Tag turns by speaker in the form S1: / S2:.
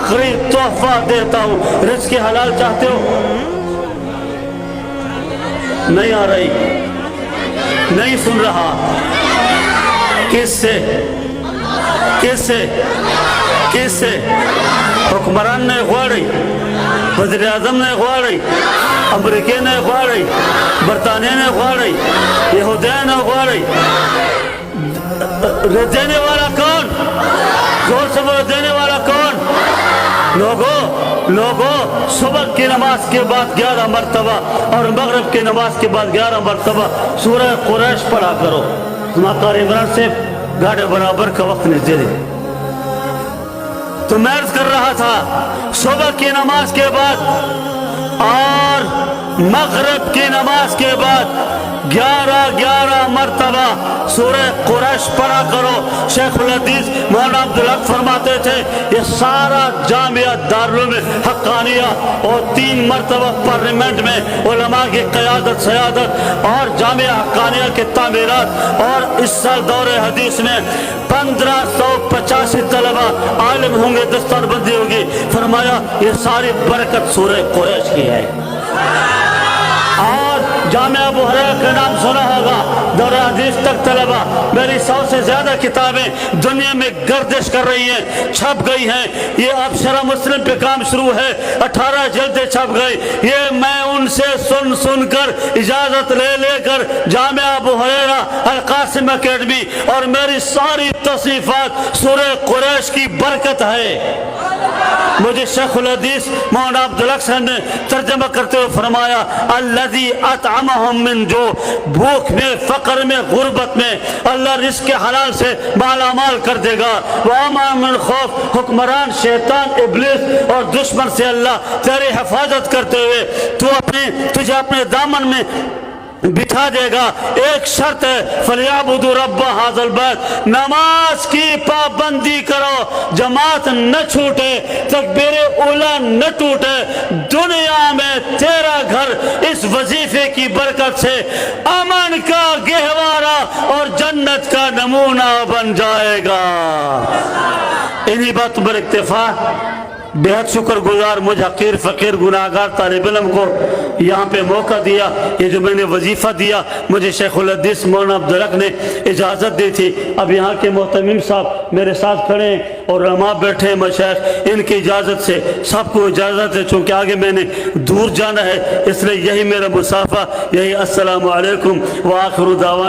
S1: آخری تحفہ دیتا ہوں، رزق حلال چاہتے ہو؟ نہیں آ رہی، نہیں سن رہا؟ کس سے کس سے کس سے؟ حکمران نے غواړي، وزیر اعظم نے غواړي، امریکہ نے غواړي، برطانیہ نے غواړي، یہودیان نے غواړي، دینے والا کون؟ زور سے بولو، دینے والا کون؟ لوگوں صبح کی نماز کے بعد 11 مرتبہ اور مغرب کی نماز کے بعد 11 مرتبہ سورہ قریش پڑھا کرو۔ مقار عمران سے گاڑے برابر کا وقت نہیں دے دے۔ تو میں عرض کر رہا تھا، صبح کی نماز کے بعد اور مغرب کی نماز کے بعد 11 مرتبہ سورہ قریش پڑھا کرو۔ شیخ الحدیث مولانا عبدالحق فرماتے تھے یہ سارا جامعہ دارالعلوم حقانیہ اور 3 مرتبہ پارلیمنٹ میں علماء کی قیادت سیادت اور جامعہ حقانیہ کے تعمیرات، اور اس سال دور حدیث میں 1585 طلبہ عالم ہوں گے، دستار بندی ہوگی۔ فرمایا یہ ساری برکت سورہ قریش کی ہے۔ اور جامعہ ابو ہریرہ کا نام سنا ہوگا، دور حدیث تک طلبہ، میری 100 سے زیادہ کتابیں دنیا میں گردش کر رہی ہیں، چھپ گئی ہیں۔ یہ اب شرح مسلم پہ کام شروع ہے، 18 جلدیں چھپ گئی۔ یہ میں ان سے سن کر اجازت لے کر جامعہ ابو ہریرہ القاسم اکیڈمی، اور میری ساری تصنیفات سورہ قریش کی برکت ہے۔ مجھے شیخ الحدیث مولانا عبدالحق صاحب نے ترجمہ کرتے ہوئے فرمایا الذی اطعمہم من جو، بھوک میں، فقر میں، غربت میں اللہ رزق حلال سے مالا مال کر دے گا۔ وَأَمَنَ مِنْ خَوْفٍ، حکمران شیطان ابلیس اور دشمن سے اللہ تیری حفاظت کرتے ہوئے تجھے اپنے دامن میں بٹھا دے گا۔ ایک شرط ہے، فَلْيَعْبُدُوا رَبَّ هَذَا الْبَيْتِ، نماز کی پابندی کرو، جماعت نہ چھوٹے، تکبیر اولیٰ نہ ٹوٹے۔ دنیا میں تیرا گھر اس وظیفے کی برکت سے امن کا گہوارہ اور جنت کا نمونہ بن جائے گا۔ انہی باتوں پر اکتفا، بہت شکر گزار مجھ حقیر فقیر گناہگار طالب علم کو یہاں پہ موقع دیا۔ یہ جو میں نے وظیفہ دیا مجھے شیخ الحدیث مولانا عبدالحق نے اجازت دی تھی۔ اب یہاں کے محتمم صاحب میرے ساتھ کھڑے ہیں اور علماء بیٹھے ہیں مشائخ، ان کی اجازت سے سب کو اجازت ہے، چونکہ آگے میں نے دور جانا ہے، اس لیے یہی میرا مصافحہ، یہی السلام علیکم وآخر دعوانا